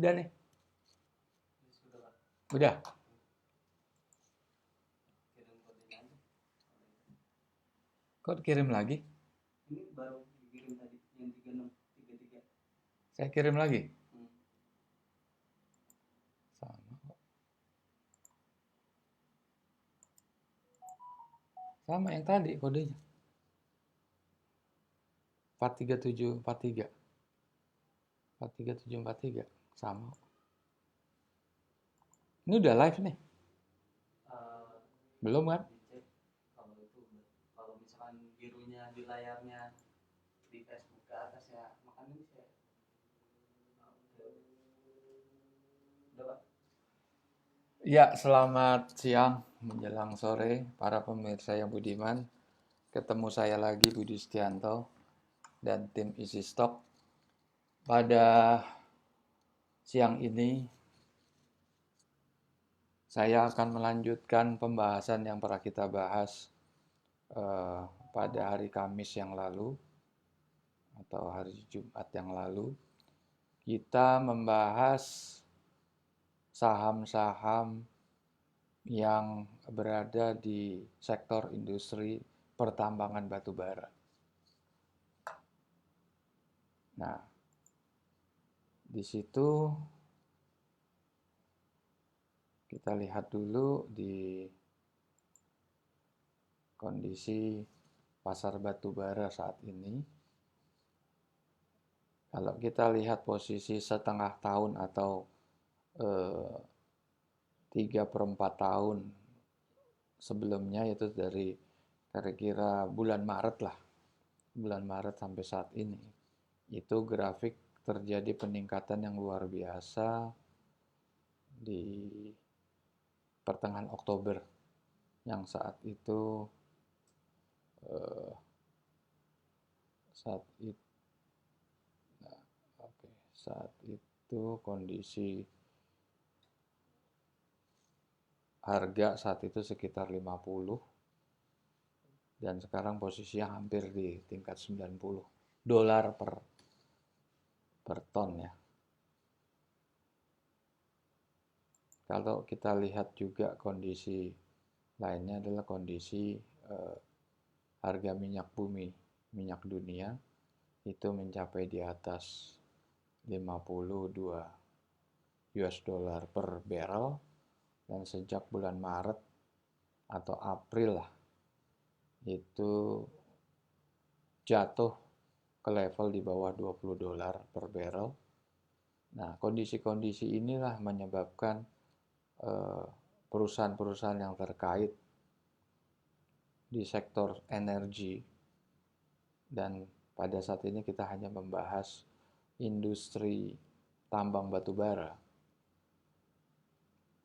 Udah nih. Sudah Pak. Udah. Kirim kodenya aja. Kok kirim lagi? Ini baru dikirim tadi yang 3633. Saya kirim lagi. Hmm. Sama kok. Sama yang tadi kodenya. 43743. 43743. Sama. Ini udah live nih. Eh, Belum kan? Dicek kalau itu udah. Kalau misalkan birunya di layarnya di Facebook ke atas ya, makanya ini saya. Udah Pak. Ya, selamat siang menjelang sore para pemirsa yang budiman. Ketemu saya lagi Budi Setianto dan tim Easy Stock. Pada siang ini saya akan melanjutkan pembahasan yang pernah kita bahas pada hari Kamis yang lalu atau hari Jumat yang lalu. Kita membahas saham-saham yang berada di sektor industri pertambangan batu bara. Nah, di situ kita lihat dulu di kondisi pasar batu bara saat ini. Kalau kita lihat posisi setengah tahun atau 3/4 tahun sebelumnya, itu dari kira-kira bulan Maret lah, bulan Maret sampai saat ini, itu grafik terjadi peningkatan yang luar biasa di pertengahan Oktober, yang saat itu eh, saat itu saat itu kondisi harga saat itu sekitar 50 dan sekarang posisinya hampir di tingkat 90 dolar per ton ya. Kalau kita lihat juga kondisi lainnya adalah kondisi harga minyak bumi, minyak dunia itu mencapai di atas 52 US dollar per barrel, dan sejak bulan Maret atau April lah itu jatuh ke level di bawah 20 dolar per barrel. Nah, kondisi-kondisi inilah menyebabkan perusahaan-perusahaan yang terkait di sektor energi, dan pada saat ini kita hanya membahas industri tambang batu bara,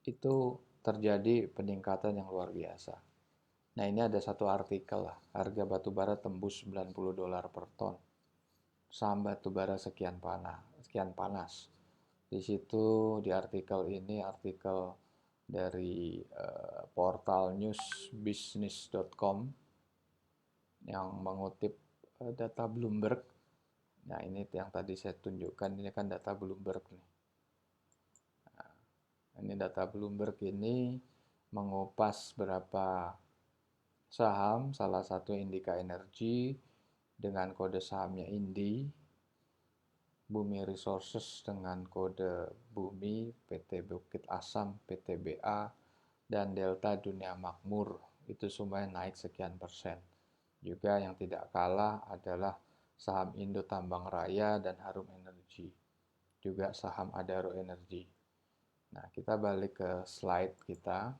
itu terjadi peningkatan yang luar biasa. Nah, ini ada satu artikel lah, harga batu bara tembus 90 dolar per ton. Saham batu bara sekian panas. Di situ di artikel ini, artikel dari portal newsbusiness.com yang mengutip data Bloomberg. Nah, ini yang tadi saya tunjukkan, ini kan data Bloomberg nih. Nah, ini data Bloomberg ini mengupas berapa saham, salah satu Indika Energy dengan kode sahamnya INDI, Bumi Resources dengan kode Bumi, PT Bukit Asam, PTBA, dan Delta Dunia Makmur, itu semuanya naik sekian persen. Juga yang tidak kalah adalah saham Indo Tambang Raya dan Harum Energi, juga saham Adaro Energi. Nah, kita balik ke slide kita.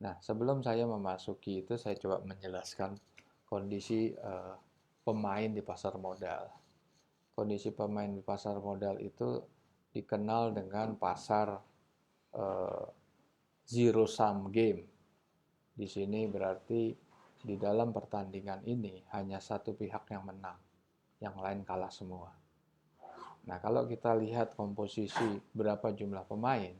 Nah, sebelum saya memasuki itu, saya coba menjelaskan kondisi pemain di pasar modal. Kondisi pemain di pasar modal itu dikenal dengan pasar zero sum game. Di sini berarti di dalam pertandingan ini hanya satu pihak yang menang, yang lain kalah semua. Nah, kalau kita lihat komposisi berapa jumlah pemain,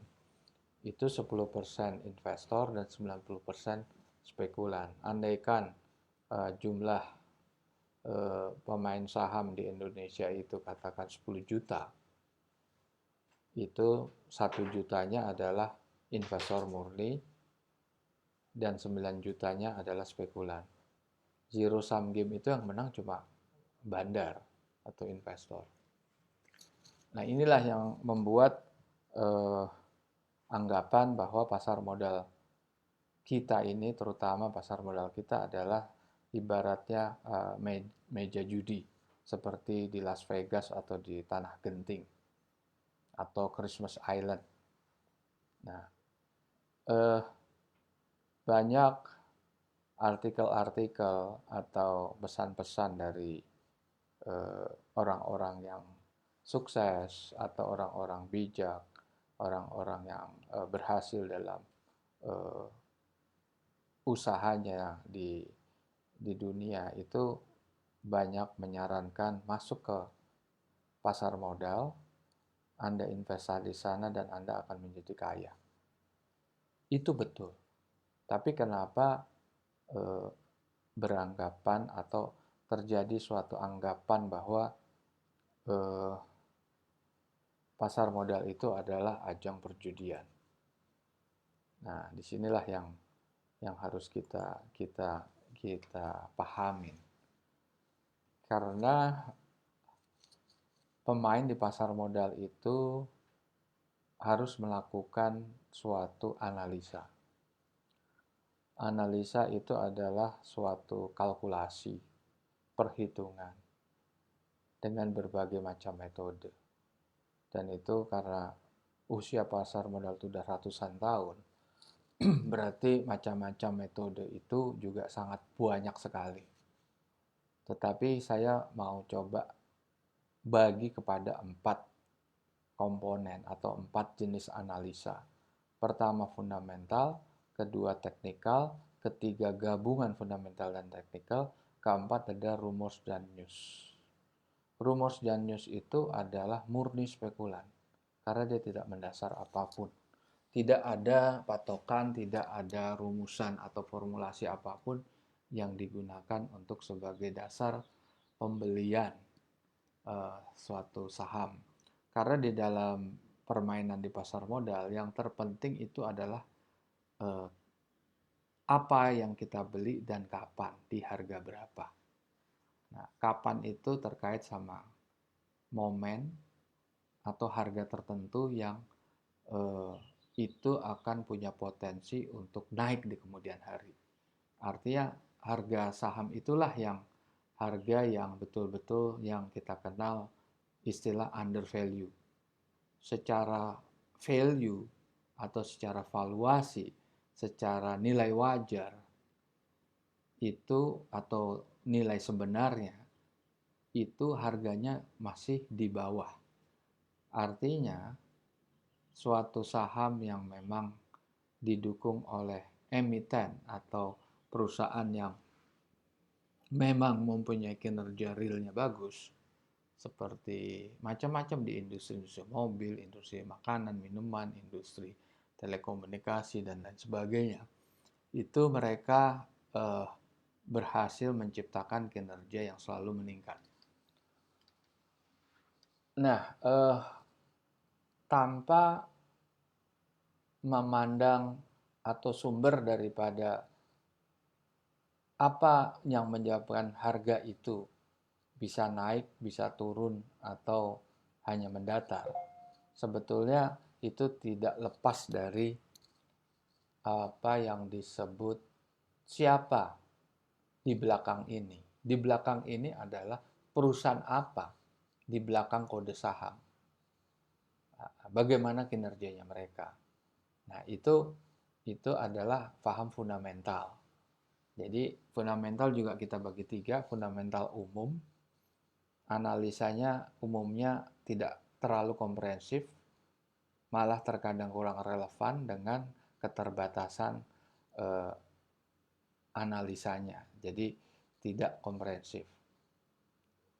itu 10% investor dan 90% spekulan. Andaikan jumlah pemain saham di Indonesia itu katakan 10 juta, itu 1 jutanya adalah investor murni dan 9 jutanya adalah spekulan. Zero sum game itu yang menang cuma bandar atau investor. Nah, inilah yang membuat anggapan bahwa pasar modal kita ini, terutama pasar modal kita, adalah ibaratnya meja judi seperti di Las Vegas atau di Tanah Genting atau Christmas Island. Nah, banyak artikel-artikel atau pesan-pesan dari orang-orang yang sukses atau orang-orang bijak, orang-orang yang berhasil dalam usahanya di dunia itu banyak menyarankan masuk ke pasar modal, Anda investasi di sana dan Anda akan menjadi kaya. Itu betul. Tapi kenapa beranggapan atau terjadi suatu anggapan bahwa pasar modal itu adalah ajang perjudian? Nah, disinilah yang harus kita pahamin. Karena pemain di pasar modal itu harus melakukan suatu analisa. Analisa itu adalah suatu kalkulasi, perhitungan, dengan berbagai macam metode. Dan itu karena usia pasar modal itu sudah ratusan tahun, berarti macam-macam metode itu juga sangat banyak sekali. Tetapi saya mau coba bagi kepada 4 komponen atau 4 jenis analisa. Pertama fundamental, kedua teknikal, ketiga gabungan fundamental dan teknikal, keempat ada rumors dan news. Rumors dan news itu adalah murni spekulan, karena dia tidak mendasar apapun. Tidak ada patokan, tidak ada rumusan atau formulasi apapun yang digunakan untuk sebagai dasar pembelian suatu saham. Karena di dalam permainan di pasar modal yang terpenting itu adalah apa yang kita beli dan kapan, di harga berapa. Nah, kapan itu terkait sama momen atau harga tertentu yang itu akan punya potensi untuk naik di kemudian hari. Artinya harga saham itulah harga yang betul-betul yang kita kenal istilah under value. Secara value atau secara valuasi, secara nilai wajar itu atau nilai sebenarnya itu harganya masih di bawah. Artinya suatu saham yang memang didukung oleh emiten atau perusahaan yang memang mempunyai kinerja realnya bagus, seperti macam-macam di industri mobil, industri makanan, minuman, industri telekomunikasi, dan lain sebagainya. Itu mereka berhasil menciptakan kinerja yang selalu meningkat. Nah, tanpa memandang atau sumber daripada apa yang menyebabkan harga itu bisa naik, bisa turun, atau hanya mendatar. Sebetulnya itu tidak lepas dari apa yang disebut siapa di belakang ini. Di belakang ini adalah perusahaan apa di belakang kode saham. Bagaimana kinerjanya mereka. Nah, itu adalah paham fundamental. Jadi fundamental juga kita bagi 3, fundamental umum, analisanya umumnya tidak terlalu komprehensif, malah terkadang kurang relevan dengan keterbatasan analisanya, jadi tidak komprehensif.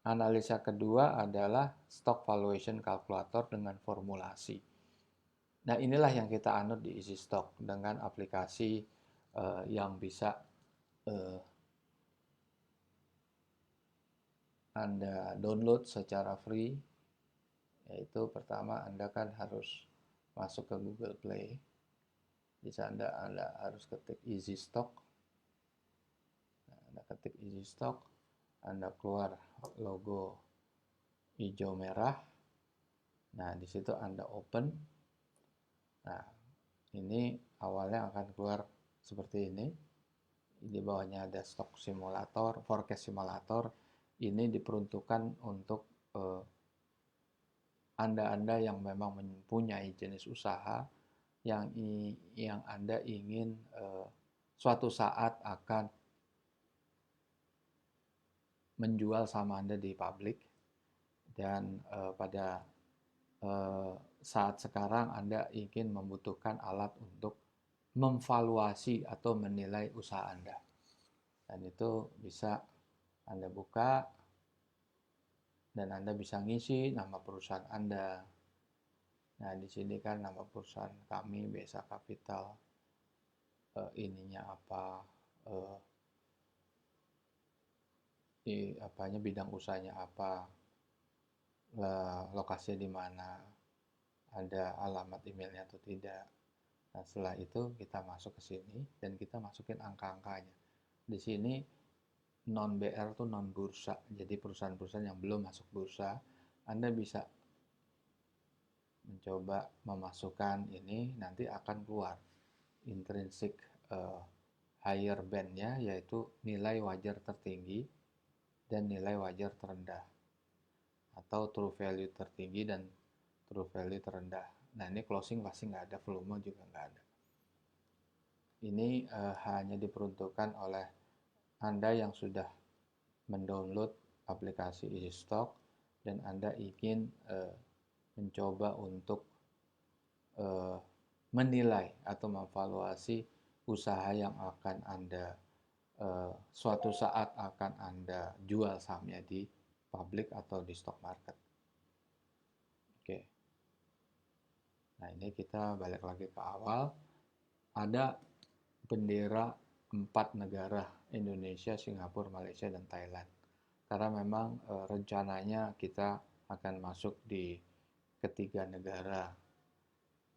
Analisa kedua adalah stock valuation calculator dengan formulasi. Nah, inilah yang kita anut di Easy Stock dengan aplikasi yang bisa Anda download secara free Yaitu pertama Anda kan harus masuk ke Google Play. Di sana Anda harus ketik Easy Stock. Nah, Anda ketik Easy Stock, Anda keluar logo hijau merah. Nah, di situ Anda open. Nah, ini awalnya akan keluar seperti ini. Di bawahnya ada stock simulator, forecast simulator. Ini diperuntukkan untuk Anda-Anda yang memang mempunyai jenis usaha yang Anda ingin suatu saat akan menjual saham Anda di publik, dan pada saat sekarang Anda ingin membutuhkan alat untuk memvaluasi atau menilai usaha Anda. Dan itu bisa Anda buka dan Anda bisa ngisi nama perusahaan Anda. Nah, di sini kan nama perusahaan kami BSA Capital, ininya apa, bidang usahanya apa, lokasinya di mana, ada alamat emailnya atau tidak. Nah, setelah itu kita masuk ke sini dan kita masukin angka-angkanya. Di sini non BR itu non bursa. Jadi perusahaan-perusahaan yang belum masuk bursa, Anda bisa mencoba memasukkan ini, nanti akan keluar intrinsic higher band-nya, yaitu nilai wajar tertinggi dan nilai wajar terendah, atau true value tertinggi dan true value terendah. Nah, ini closing pasti nggak ada, volume juga nggak ada. Ini hanya diperuntukkan oleh Anda yang sudah mendownload aplikasi Easy Stock dan Anda ingin mencoba untuk menilai atau memvaluasi usaha yang akan Anda suatu saat akan Anda jual sahamnya di publik atau di stock market. Oke. Nah, ini kita balik lagi ke awal. Ada bendera 4 negara, Indonesia, Singapura, Malaysia, dan Thailand. Karena memang rencananya kita akan masuk di ketiga negara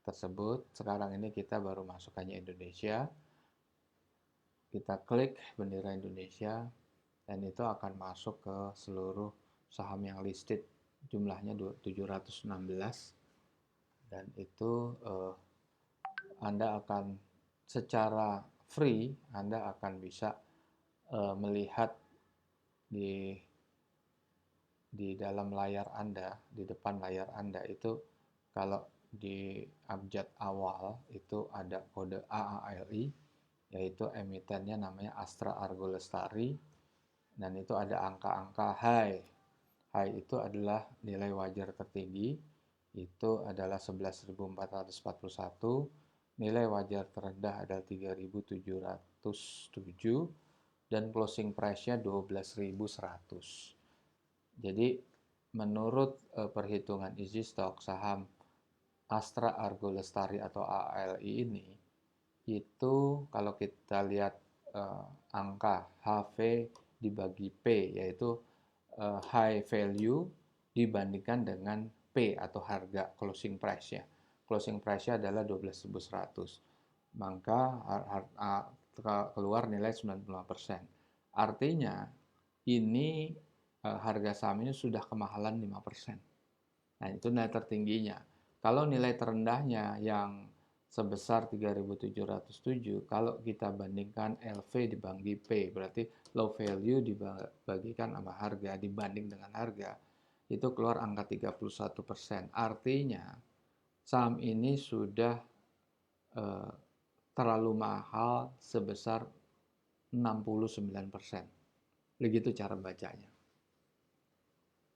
tersebut. Sekarang ini kita baru masuk hanya Indonesia. Kita klik bendera Indonesia dan itu akan masuk ke seluruh saham yang listed, jumlahnya 716, dan itu Anda akan secara free, Anda akan bisa melihat di dalam layar Anda, di depan layar Anda itu, kalau di abjad awal itu ada kode AALI, yaitu emitennya namanya Astra Argo Lestari, dan itu ada angka-angka high. High itu adalah nilai wajar tertinggi, itu adalah 11.441, nilai wajar terendah adalah 3.707, dan closing price-nya 12.100. Jadi menurut perhitungan Easy Stock, saham Astra Argo Lestari atau ALI ini, itu kalau kita lihat angka HV dibagi P, yaitu high value dibandingkan dengan P atau harga closing price-nya. Closing price-nya adalah 12.100. Maka keluar nilai 95%. Artinya ini harga saham ini sudah kemahalan 5%. Nah, itu nilai tertingginya. Kalau nilai terendahnya yang sebesar 3.707, kalau kita bandingkan LV dibagi P, berarti low value dibagikan sama harga dibanding dengan harga, itu keluar angka 31%. Artinya saham ini sudah terlalu mahal sebesar 69%. Begitu cara bacanya.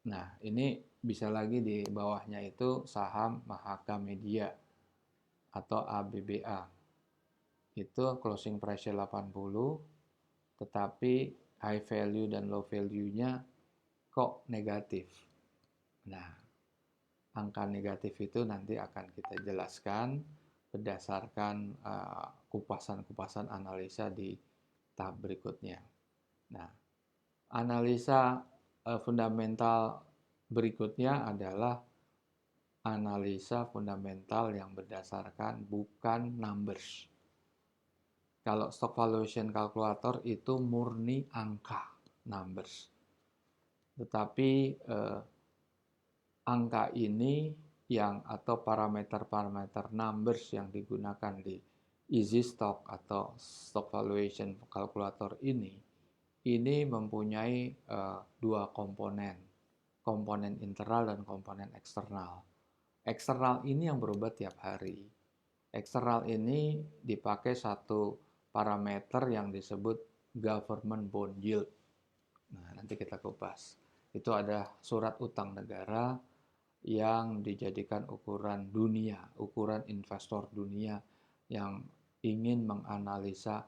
Nah, ini bisa lagi di bawahnya itu saham Mahaka Media atau ABBA. Itu closing price 80, tetapi high value dan low value-nya kok negatif. Nah, angka negatif itu nanti akan kita jelaskan berdasarkan kupasan-kupasan analisa di tahap berikutnya. Nah, analisa fundamental berikutnya adalah analisa fundamental yang berdasarkan bukan numbers. Kalau stock valuation calculator itu murni angka, numbers. Tetapi angka ini atau parameter-parameter numbers yang digunakan di easy stock atau stock valuation calculator ini mempunyai dua komponen internal dan komponen eksternal. Eksternal ini yang berubah tiap hari. Eksternal ini dipakai satu parameter yang disebut government bond yield. Nah, nanti kita kupas. Itu ada surat utang negara yang dijadikan ukuran dunia, ukuran investor dunia yang ingin menganalisa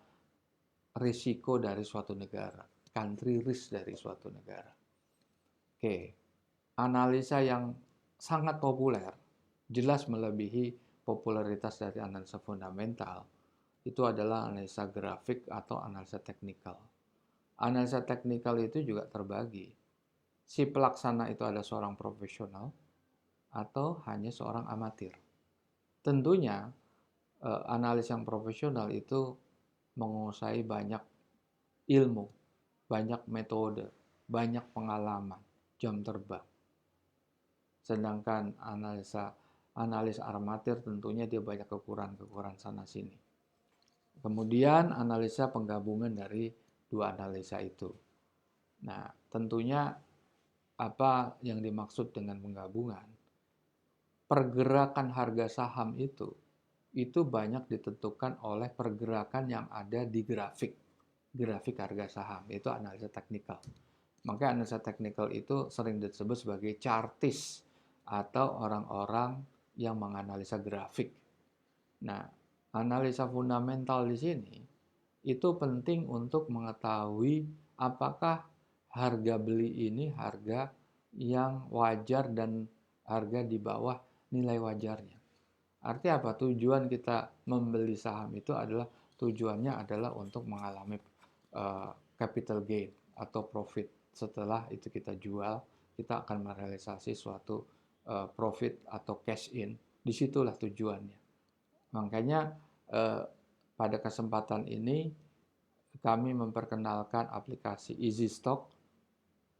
risiko dari suatu negara, country risk dari suatu negara. Oke, analisa yang sangat populer, jelas melebihi popularitas dari analisa fundamental, itu adalah analisa grafik atau analisa teknikal. Analisa teknikal itu juga terbagi. Si pelaksana itu ada seorang profesional atau hanya seorang amatir. Tentunya analis yang profesional itu menguasai banyak ilmu, banyak metode, banyak pengalaman, jam terbang. Sedangkan analis amatir tentunya dia banyak kekurangan sana sini. Kemudian analisa penggabungan dari dua analisa itu. Nah, tentunya apa yang dimaksud dengan penggabungan? Pergerakan harga saham itu banyak ditentukan oleh pergerakan yang ada di grafik harga saham, itu analisa teknikal. Maka analisa teknikal itu sering disebut sebagai chartis atau orang-orang yang menganalisa grafik. Nah, analisa fundamental di sini itu penting untuk mengetahui apakah harga beli ini harga yang wajar dan harga di bawah nilai wajarnya. Artinya apa? Tujuan kita membeli saham itu tujuannya adalah untuk mengalami capital gain atau profit. Setelah itu kita jual, kita akan merealisasi suatu profit atau cash in. Disitulah tujuannya. Makanya pada kesempatan ini kami memperkenalkan aplikasi Easy Stock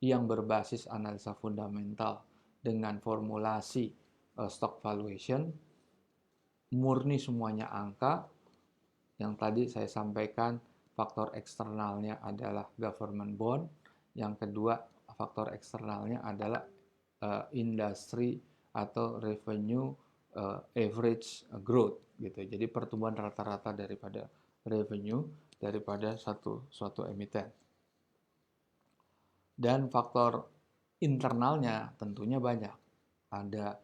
yang berbasis analisa fundamental dengan formulasi stock valuation, murni semuanya angka. Yang tadi saya sampaikan faktor eksternalnya adalah government bond, yang kedua faktor eksternalnya adalah industri atau revenue average growth gitu. Jadi pertumbuhan rata-rata daripada revenue daripada suatu emiten. Dan faktor internalnya tentunya banyak. Ada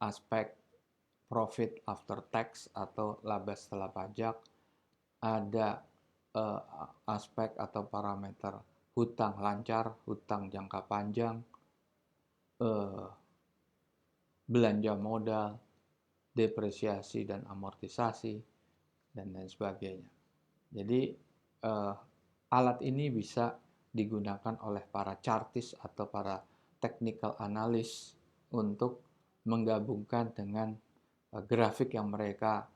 aspek profit after tax atau laba setelah pajak, ada aspek atau parameter hutang lancar, hutang jangka panjang, belanja modal, depresiasi dan amortisasi, dan lain sebagainya. Jadi alat ini bisa digunakan oleh para chartis atau para technical analyst untuk menggabungkan dengan grafik yang mereka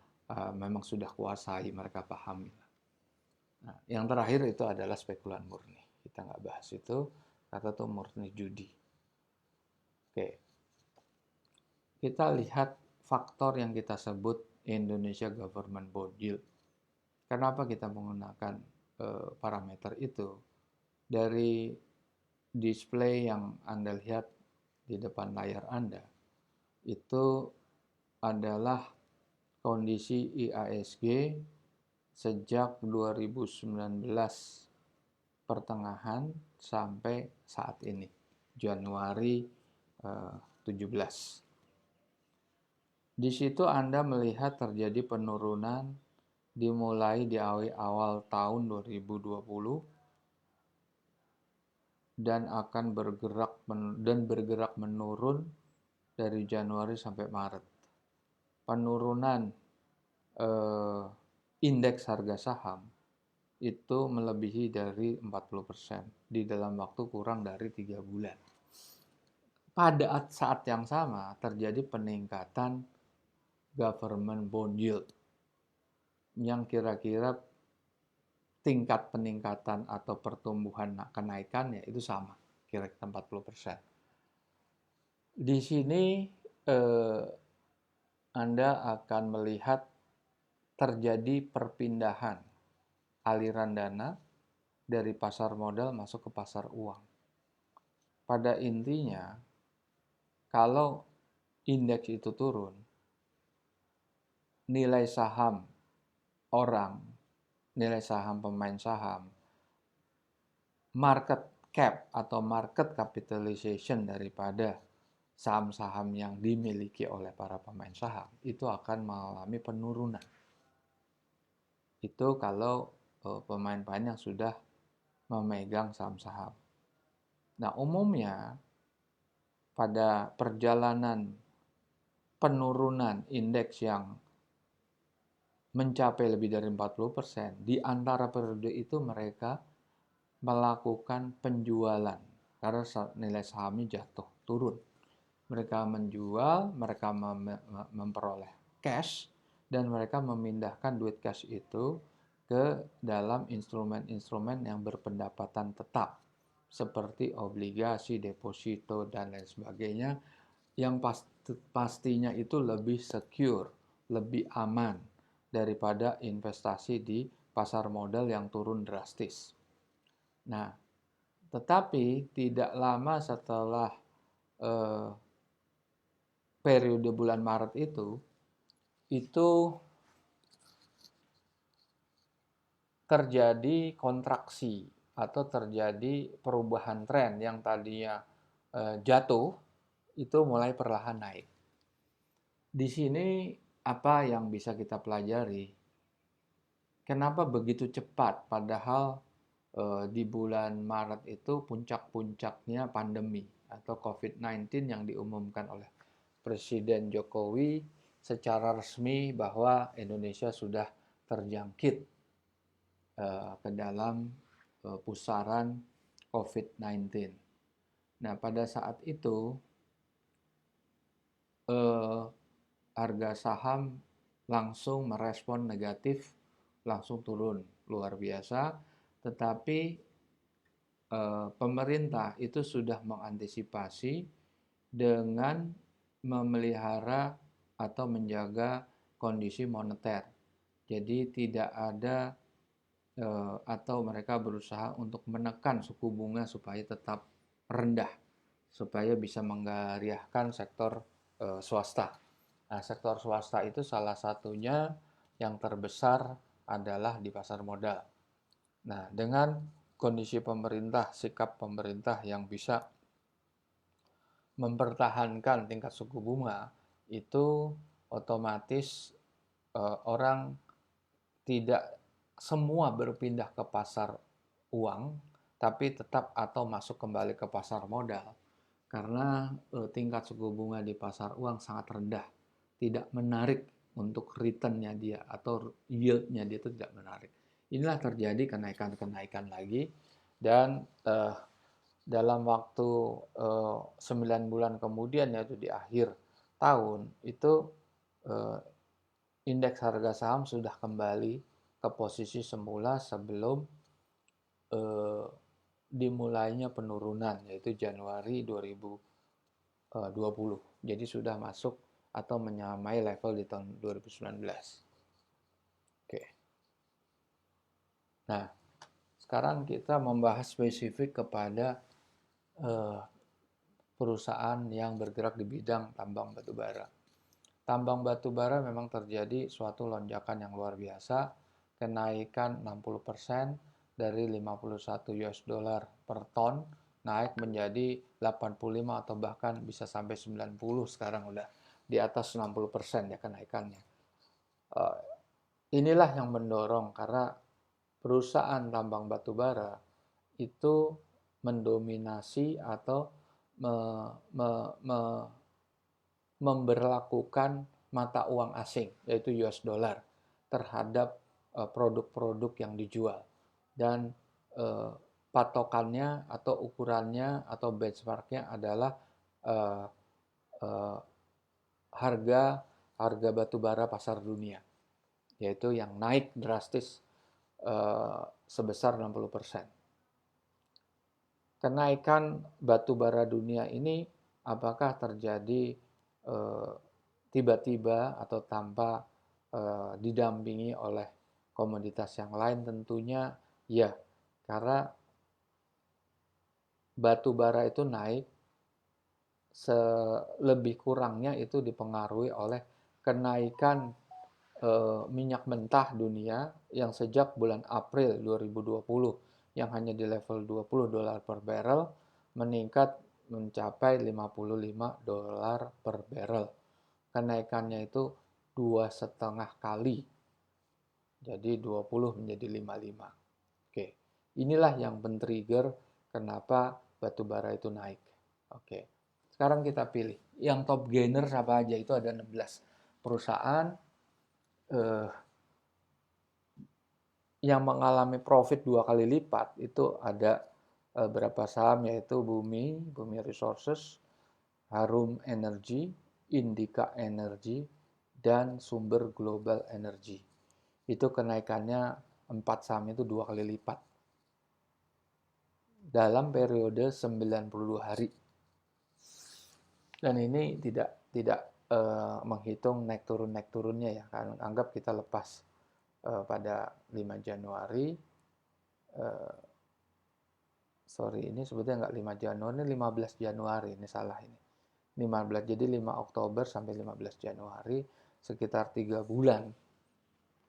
memang sudah kuasai, mereka pahami. Nah, yang terakhir itu adalah spekulan murni. Kita nggak bahas itu, kata itu murni judi. Oke, kita lihat faktor yang kita sebut Indonesia Government Bond Yield. Kenapa kita menggunakan parameter itu? Dari display yang Anda lihat di depan layar Anda, itu adalah kondisi IASG sejak 2019 pertengahan sampai saat ini, Januari 17. Di situ Anda melihat terjadi penurunan dimulai di awal tahun 2020 dan akan bergerak menurun dari Januari sampai Maret. Penurunan indeks harga saham itu melebihi dari 40% di dalam waktu kurang dari 3 bulan. pada saat yang sama terjadi peningkatan government bond yield yang kira-kira tingkat peningkatan atau pertumbuhan kenaikannya itu sama, kira-kira 40%. Di sini Anda akan melihat terjadi perpindahan aliran dana dari pasar modal masuk ke pasar uang. Pada intinya, kalau indeks itu turun, nilai saham orang, nilai saham pemain saham, market cap atau market capitalization daripada saham-saham yang dimiliki oleh para pemain saham itu akan mengalami penurunan. Itu kalau pemain-pemain yang sudah memegang saham-saham. Nah, umumnya pada perjalanan penurunan indeks yang mencapai lebih dari 40%, di antara periode itu mereka melakukan penjualan karena nilai sahamnya jatuh, turun. Mereka menjual, mereka memperoleh cash, dan mereka memindahkan duit cash itu ke dalam instrumen-instrumen yang berpendapatan tetap seperti obligasi, deposito, dan lain sebagainya yang pastinya itu lebih secure, lebih aman daripada investasi di pasar modal yang turun drastis. Nah, tetapi tidak lama setelah periode bulan Maret itu terjadi kontraksi atau terjadi perubahan tren yang tadinya jatuh itu mulai perlahan naik. Di sini apa yang bisa kita pelajari? Kenapa begitu cepat padahal di bulan Maret itu puncak-puncaknya pandemi atau COVID-19 yang diumumkan oleh Presiden Jokowi secara resmi bahwa Indonesia sudah terjangkit ke dalam pusaran COVID-19. Nah, pada saat itu harga saham langsung merespon negatif, langsung turun luar biasa, tetapi pemerintah itu sudah mengantisipasi dengan memelihara atau menjaga kondisi moneter. Jadi tidak ada atau mereka berusaha untuk menekan suku bunga supaya tetap rendah, supaya bisa menggariahkan sektor swasta. Nah, sektor swasta itu salah satunya yang terbesar adalah di pasar modal. Nah, dengan kondisi pemerintah, sikap pemerintah yang bisa mempertahankan tingkat suku bunga, itu otomatis orang tidak semua berpindah ke pasar uang, tapi tetap atau masuk kembali ke pasar modal. Karena tingkat suku bunga di pasar uang sangat rendah, tidak menarik untuk return-nya dia atau yield-nya dia itu tidak menarik. Inilah terjadi kenaikan-kenaikan lagi dan dalam waktu 9 bulan kemudian yaitu di akhir tahun itu indeks harga saham sudah kembali ke posisi semula sebelum dimulainya penurunan yaitu Januari 2020. Jadi sudah masuk atau menyamai level di tahun 2019. Oke. Nah, sekarang kita membahas spesifik kepada perusahaan yang bergerak di bidang tambang batubara. Tambang batubara memang terjadi suatu lonjakan yang luar biasa, kenaikan 60% dari 51 US dollar per ton naik menjadi 85 atau bahkan bisa sampai 90 sekarang udah di atas 60% ya kenaikannya. Inilah yang mendorong karena perusahaan tambang batubara itu mendominasi atau memberlakukan mata uang asing yaitu US dollar terhadap produk-produk yang dijual dan patokannya atau ukurannya atau benchmarknya adalah uh, uh, harga batu bara pasar dunia, yaitu yang naik drastis sebesar 60%. Kenaikan batu bara dunia ini apakah terjadi tiba-tiba atau tanpa didampingi oleh komoditas yang lain? Tentunya ya, karena batu bara itu naik lebih kurangnya itu dipengaruhi oleh kenaikan minyak mentah dunia yang sejak bulan April 2020 yang hanya di level $20 per barrel meningkat mencapai $55 per barrel. Kenaikannya itu 2,5 kali. Jadi 20 menjadi 55. Oke. Inilah yang men-trigger kenapa batu bara itu naik. Oke. Sekarang kita pilih. Yang top gainer apa aja? Itu ada 16 perusahaan yang mengalami profit 2 kali lipat. Itu ada berapa saham, yaitu Bumi Resources, Harum Energy, Indika Energy, dan Sumber Global Energy. Itu kenaikannya 4 saham itu 2 kali lipat dalam periode 92 hari. Dan ini tidak menghitung naik turunnya ya. Anggap kita lepas pada 5 Januari. Ini sebetulnya nggak 5 Januari, ini 15 Januari, ini salah ini. 15, jadi 5 Oktober sampai 15 Januari, sekitar 3 bulan.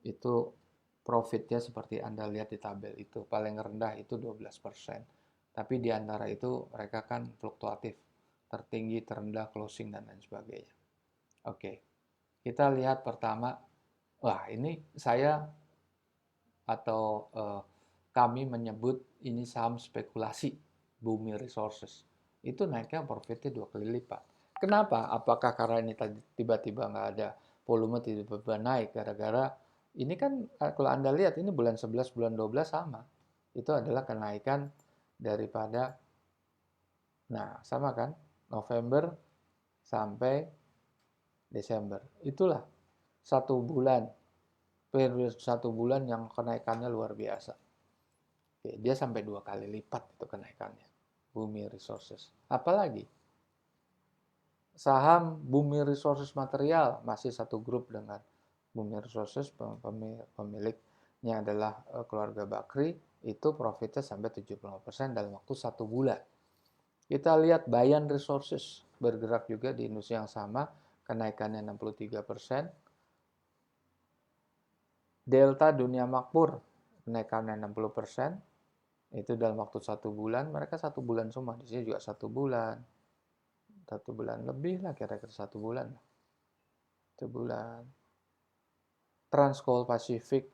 Itu profitnya seperti Anda lihat di tabel itu. Paling rendah itu 12%. Tapi di antara itu mereka kan fluktuatif. Tertinggi, terendah, closing, dan lain sebagainya. Oke. Kita lihat pertama. Wah, ini saya atau kami menyebut ini saham spekulasi, Bumi Resources. Itu naiknya profitnya 2 kali lipat. Kenapa? Apakah karena ini tiba-tiba nggak ada volume, tiba-tiba naik? Gara-gara ini kan kalau Anda lihat ini bulan 11, bulan 12 sama. Itu adalah kenaikan daripada, nah sama kan, November sampai Desember. Itulah 1 bulan, periode 1 bulan yang kenaikannya luar biasa. Oke, dia sampai 2 kali lipat itu kenaikannya. Bumi Resources. Apalagi? Saham Bumi Resources Material masih satu grup dengan Bumi Resources, pemiliknya adalah keluarga Bakri, itu profitnya sampai 75% dalam waktu 1 bulan. Kita lihat Bayan Resources bergerak juga di industri yang sama, kenaikannya 63%. Delta Dunia Makmur kenaikannya 60%. Itu dalam waktu 1 bulan. Mereka 1 bulan semua. Di sini juga 1 bulan. 1 bulan lebih lah, kira-kira 1 bulan. 1 bulan. Transcoal Pacific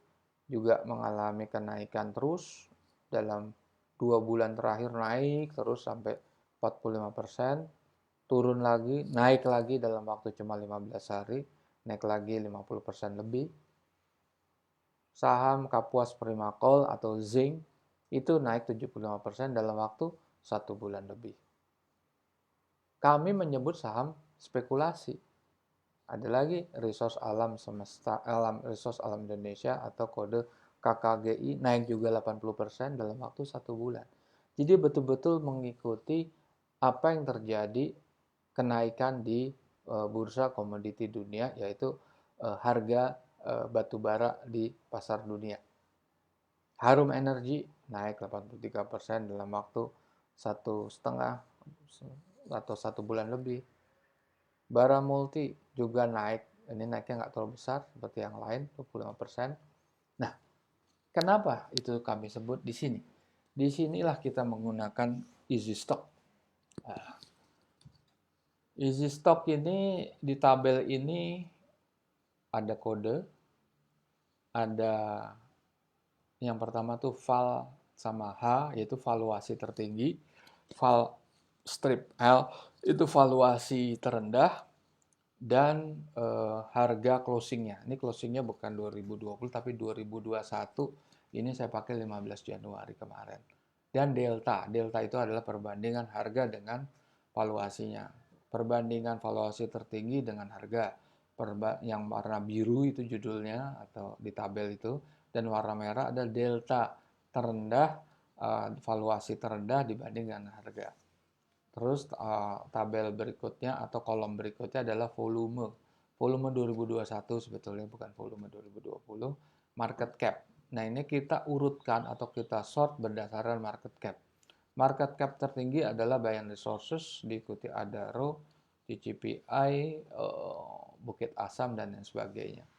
juga mengalami kenaikan terus. Dalam 2 bulan terakhir naik terus sampai 45%. Turun lagi, naik lagi dalam waktu cuma 15 hari. Naik lagi 50% lebih. Saham Kapuas Primakol atau Zinc itu naik 75% dalam waktu 1 bulan lebih. Kami menyebut saham spekulasi. Ada lagi Resource Alam Resource Alam Indonesia atau kode KKGI naik juga 80% dalam waktu 1 bulan. Jadi betul-betul mengikuti apa yang terjadi kenaikan di bursa komoditi dunia, yaitu harga batu bara di pasar dunia. Harum Energy naik 83% dalam waktu 1,5 atau 1 bulan lebih. Bara Multi juga naik, ini naiknya nggak terlalu besar seperti yang lain, 25%. Nah, kenapa itu kami sebut di sini? Di sinilah kita menggunakan easy stock. Nah, easy stock ini di tabel ini ada kode, ada yang pertama tuh val sama H, yaitu valuasi tertinggi, val strip L itu valuasi terendah, dan harga closingnya. Ini closingnya bukan 2020 tapi 2021. Ini saya pakai 15 Januari kemarin. Dan delta itu adalah perbandingan harga dengan valuasinya. perbandingan valuasi tertinggi dengan harga. Yang warna biru itu judulnya atau di tabel itu, dan warna merah ada delta terendah, valuasi terendah dibanding dengan harga. Terus tabel berikutnya atau kolom berikutnya adalah volume. Volume 2021 sebetulnya, bukan volume 2020. Market cap. Nah, ini kita urutkan atau kita sort berdasarkan market cap. Market cap tertinggi adalah Bayan Resources, diikuti Adaro, CCPI, Bukit Asam, dan lain sebagainya.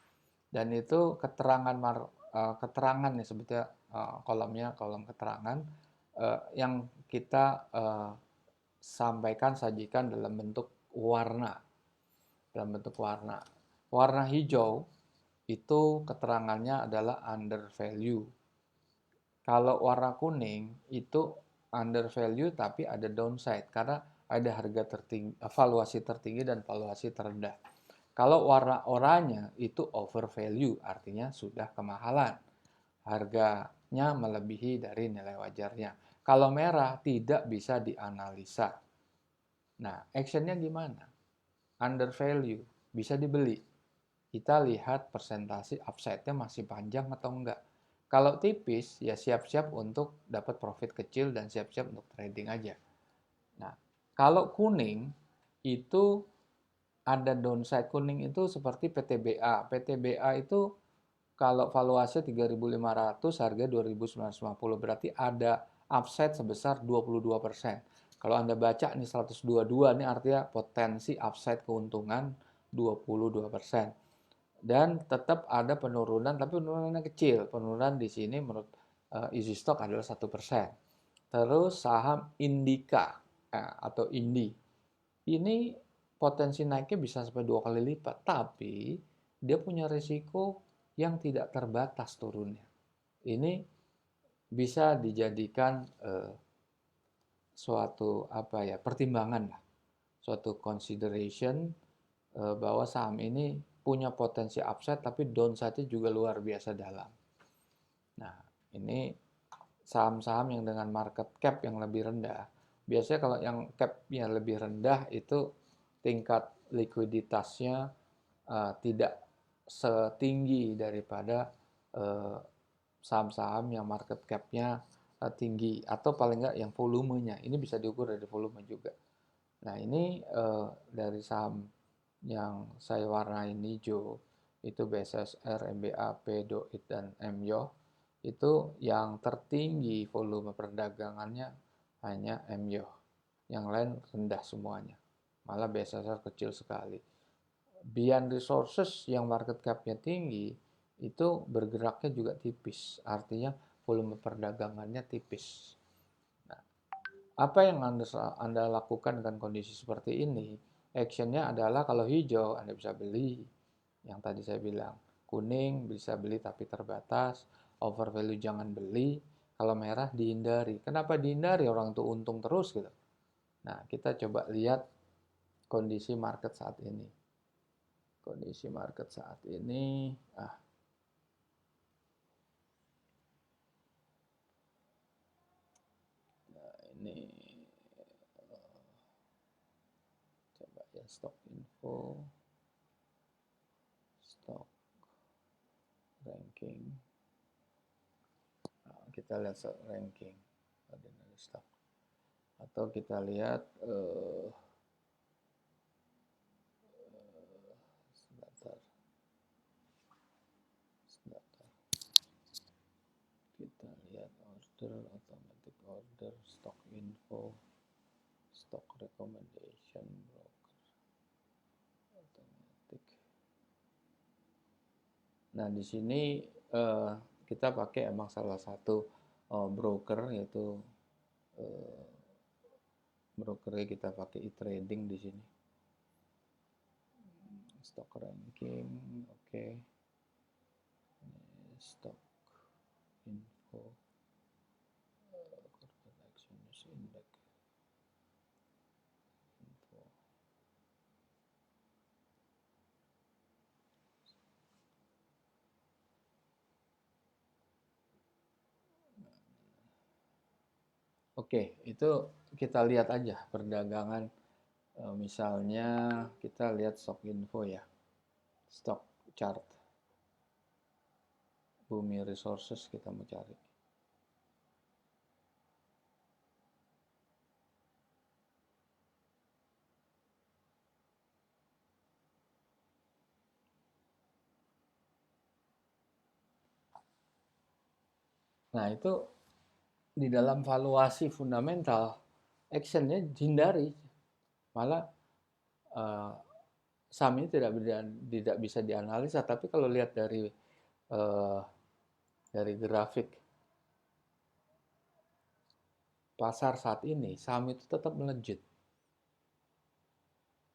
Dan itu keterangan nih sebetulnya, kolomnya kolom keterangan yang kita sajikan dalam bentuk warna. Warna hijau itu keterangannya adalah under value. Kalau warna kuning itu under value tapi ada downside karena ada harga tertinggi, valuasi tertinggi dan valuasi terendah. Kalau warna oranye itu over value, artinya sudah kemahalan. Harganya melebihi dari nilai wajarnya. Kalau merah tidak bisa dianalisa. Nah, actionnya gimana? Under value, bisa dibeli. Kita lihat persentase upside-nya masih panjang atau enggak. Kalau tipis, ya siap-siap untuk dapat profit kecil dan siap-siap untuk trading aja. Nah, kalau kuning, itu ada downside. Kuning itu seperti PTBA. PTBA itu kalau valuasi 3.500, harga 2.950, berarti ada upside sebesar 22%. Kalau Anda baca nih 122, ini artinya potensi upside keuntungan 22%. Dan tetap ada penurunan, tapi penurunannya kecil. Penurunan di sini menurut Easy Stock adalah 1%. Terus saham Indika atau Indi. Ini potensi naiknya bisa sampai 2 kali lipat, tapi dia punya risiko yang tidak terbatas turunnya. Ini bisa dijadikan suatu pertimbangan lah, suatu consideration bahwa saham ini punya potensi upside tapi downside-nya juga luar biasa dalam. Nah, ini saham-saham yang dengan market cap yang lebih rendah. Biasanya kalau yang cap-nya lebih rendah itu tingkat likuiditasnya tidak setinggi daripada saham-saham yang market cap-nya tinggi atau paling nggak yang volumenya. Ini bisa diukur dari volume juga. Nah, ini dari saham yang saya warnain hijau itu BSSR, MBAP, DOIT, dan MYO. Itu yang tertinggi volume perdagangannya hanya MYO. Yang lain rendah semuanya. Malah BSSR kecil sekali. Bayan Resources yang market cap-nya tinggi itu bergeraknya juga tipis. Artinya volume perdagangannya tipis. Nah, apa yang Anda lakukan dengan kondisi seperti ini? Actionnya adalah kalau hijau Anda bisa beli. Yang tadi saya bilang. Kuning bisa beli tapi terbatas. Over value jangan beli. Kalau merah dihindari. Kenapa dihindari? Orang itu untung terus gitu. Nah, kita coba lihat kondisi market saat ini. Kondisi market saat ini, nah ini coba ya stock info, stock ranking. Nah, kita lihat stock ranking ordinary stock, atau kita lihat sebentar. Kita lihat order, automatic order, stock info, stock recommendation, broker, automatic. Nah, di sini kita pakai emang salah satu broker, yaitu brokernya kita pakai e-trading di sini. Stock ranking, oke. Stock info, corporate action news index info. Oke, itu kita lihat aja perdagangan Misalnya kita lihat stock info ya, stock chart Bumi Resources kita mau cari. Nah itu di dalam valuasi fundamental actionnya hindari, malah saham ini tidak bisa dianalisa. Tapi kalau lihat dari grafik pasar saat ini, saham itu tetap melejit,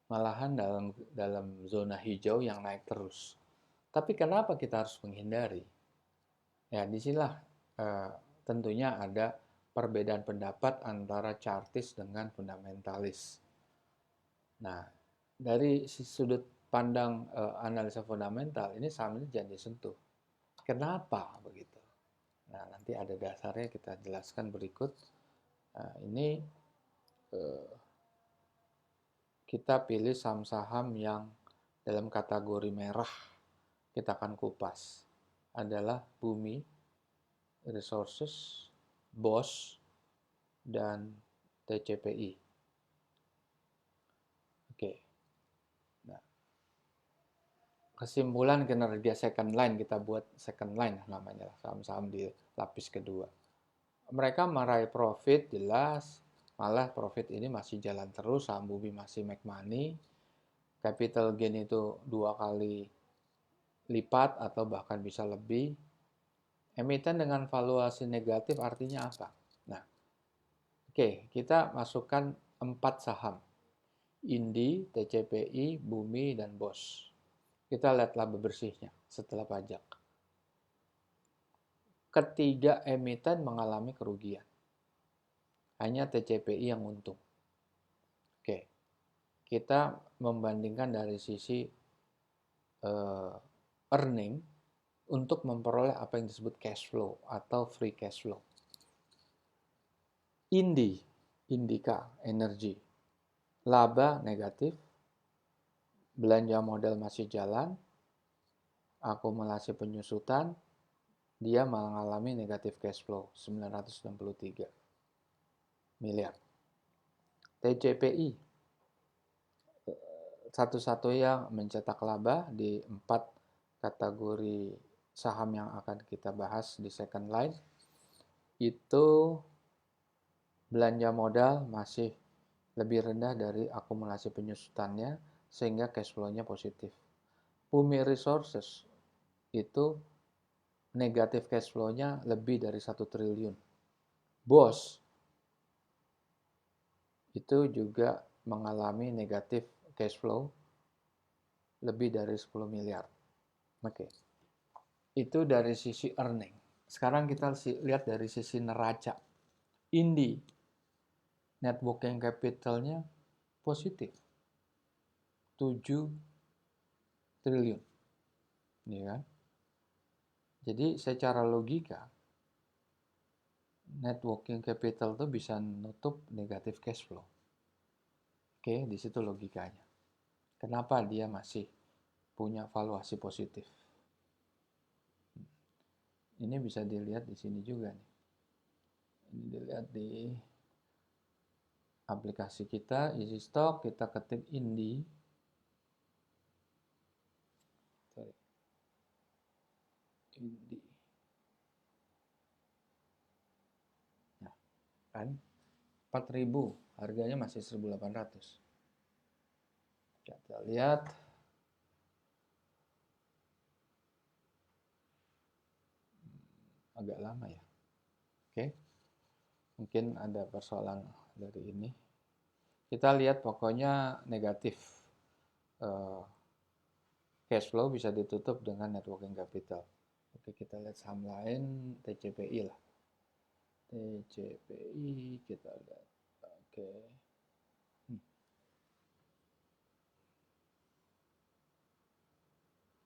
malahan dalam zona hijau yang naik terus. Tapi kenapa kita harus menghindari? Ya, disinilah tentunya ada perbedaan pendapat antara chartis dengan fundamentalis. Nah, dari sudut pandang analisa fundamental, ini saham ini jangan disentuh. Kenapa begitu? Nah, nanti ada dasarnya kita jelaskan berikut. Nah, ini kita pilih saham-saham yang dalam kategori merah. Kita akan kupas. Adalah Bumi Resources, BOS, dan TCPI. Oke. Nah, kesimpulan kinerja second line, kita buat second line namanya, saham-saham di lapis kedua. Mereka meraih profit jelas, malah profit ini masih jalan terus, saham Bumi masih make money, capital gain itu 2 kali lipat atau bahkan bisa lebih. Emiten dengan valuasi negatif artinya apa? Nah, oke, kita masukkan 4 saham. Indi, TCPI, Bumi, dan BOS. Kita lihat laba bersihnya setelah pajak. Ketiga emiten mengalami kerugian. Hanya TCPI yang untung. Oke, kita membandingkan dari sisi earning untuk memperoleh apa yang disebut cash flow atau free cash flow. Indika Energy, laba negatif, belanja modal masih jalan, akumulasi penyusutan, dia mengalami negatif cash flow 963 miliar. TCPI satu-satunya mencetak laba di 4 kategori saham yang akan kita bahas di second line. Itu belanja modal masih lebih rendah dari akumulasi penyusutannya sehingga cash flow-nya positif. Bumi Resources itu negatif cash flow-nya lebih dari 1 triliun. BOS itu juga mengalami negatif cash flow lebih dari 10 miliar. Oke. Itu dari sisi earning. Sekarang kita lihat dari sisi neraca. Indi net working capital-nya positif. 7 triliun. Ya kan? Jadi secara logika net working capital itu bisa nutup negatif cash flow. Oke, di situ logikanya. Kenapa dia masih punya valuasi positif? Ini bisa dilihat di sini juga nih. Ini dilihat di aplikasi kita, Easy Stock, kita ketik Indi. Indi. Nah, kan 4.000, harganya masih 1.800. Kita lihat. Agak lama ya. Oke. Mungkin ada persoalan dari ini. Kita lihat pokoknya negatif. Cash flow bisa ditutup dengan net working capital. Oke, kita lihat saham lain, TCPI lah. TCPI kita lihat. Oke.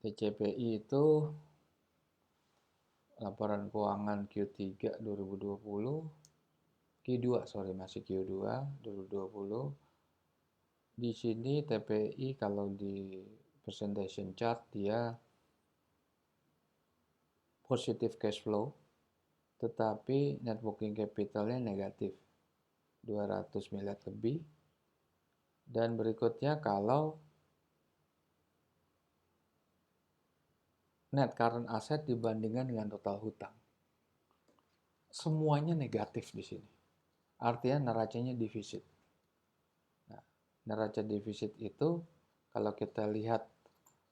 TCPI itu laporan keuangan Q3 2020, Q2 sorry, masih Q2 2020 Di sini TPI kalau di presentation chart dia positive cash flow, tetapi net working capitalnya negatif 200 miliar lebih. Dan berikutnya kalau net current asset dibandingkan dengan total hutang, semuanya negatif di sini. Artinya neracanya defisit. Nah, neraca defisit itu kalau kita lihat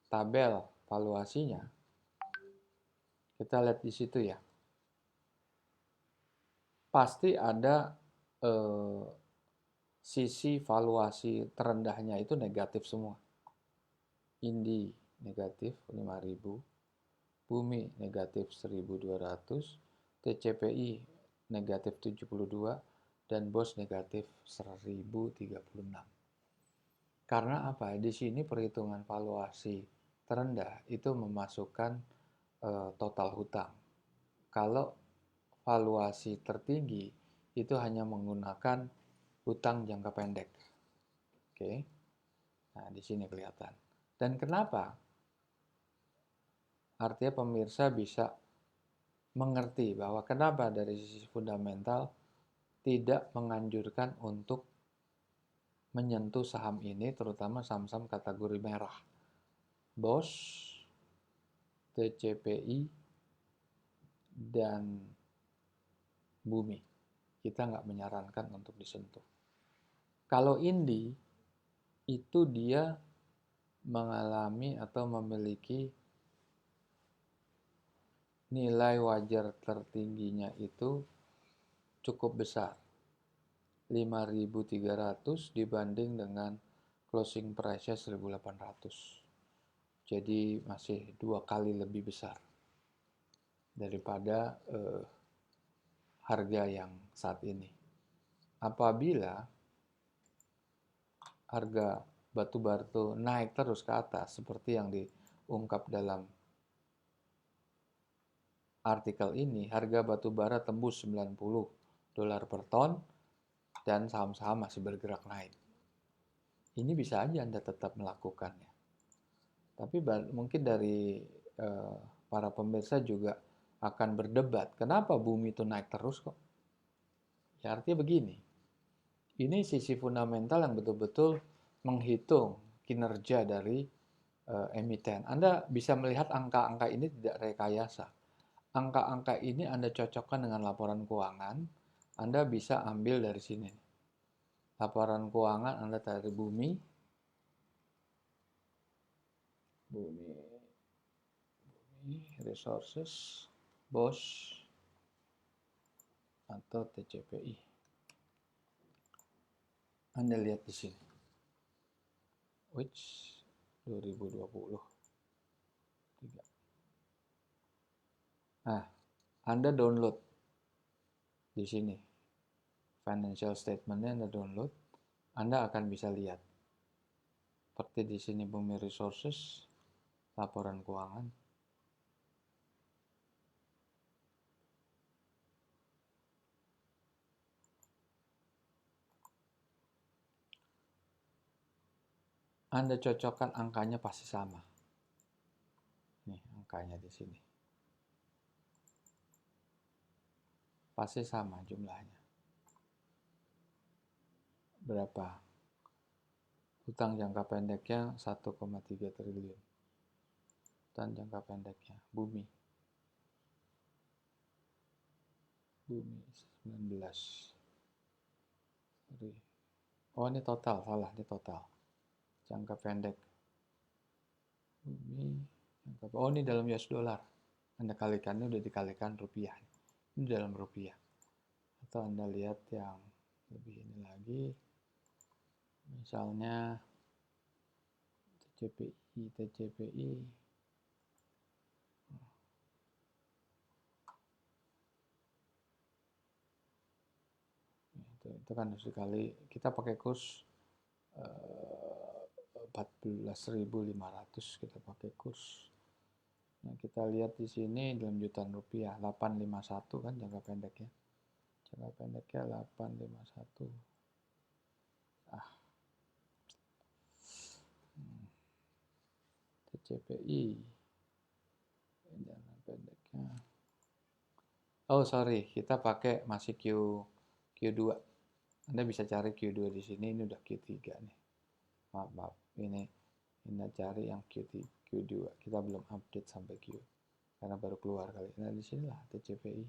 tabel valuasinya, kita lihat di situ ya. Pasti ada sisi valuasi terendahnya itu negatif semua. Indi negatif 5.000, Bumi negatif 1.200, TCPI negatif 72, dan BOS negatif 1.036. Karena apa? Di sini perhitungan valuasi terendah itu memasukkan total hutang. Kalau valuasi tertinggi itu hanya menggunakan hutang jangka pendek. Oke. Nah, di sini kelihatan. Dan kenapa? Artinya pemirsa bisa mengerti bahwa kenapa dari sisi fundamental tidak menganjurkan untuk menyentuh saham ini, terutama saham-saham kategori merah. BOS, TCPI, dan Bumi. Kita nggak menyarankan untuk disentuh. Kalau Indi, itu dia mengalami atau memiliki nilai wajar tertingginya itu cukup besar. 5.300 dibanding dengan closing price-nya 1.800. Jadi masih 2 kali lebih besar daripada harga yang saat ini. Apabila harga batu bara itu naik terus ke atas seperti yang diungkap dalam artikel ini, harga batu bara tembus $90 per ton dan saham-saham masih bergerak naik. Ini bisa aja Anda tetap melakukannya. Tapi mungkin dari para pemirsa juga akan berdebat, kenapa Bumi itu naik terus kok? Ya artinya begini, ini sisi fundamental yang betul-betul menghitung kinerja dari emiten. Anda bisa melihat angka-angka ini tidak rekayasa. Angka-angka ini Anda cocokkan dengan laporan keuangan, Anda bisa ambil dari sini. Laporan keuangan Anda dari Bumi, Resources, BOS, atau TCPI. Anda lihat di sini. Which 2020. Nah, Anda download di sini. Financial statement-nya Anda download. Anda akan bisa lihat. Seperti di sini Bumi Resources, laporan keuangan. Anda cocokkan angkanya pasti sama. Nih, angkanya di sini. Pasti sama jumlahnya. Berapa? Hutang jangka pendeknya 1,3 triliun. Hutang jangka pendeknya Bumi 19. Oh, ini total, salah, ini total. Jangka pendek Bumi, oh ini dalam US dollar. Anda kalikan, ini udah dikalikan rupiah. Ini dalam rupiah. Atau Anda lihat yang lebih ini lagi. Misalnya TCPI. Itu kan sekali kita pakai kurs 14.500 kita pakai kurs. Nah, kita lihat di sini dalam jutaan rupiah 851 kan jangka pendeknya. Jangka pendeknya 851. TCPI jangka pendeknya. Oh sorry, kita pakai masih Q2. Anda bisa cari Q2 di sini, ini udah Q3 nih. Maaf, ini cari yang Q2. Kita belum update sampai Q karena baru keluar kali. Nah di sinilah TCPI.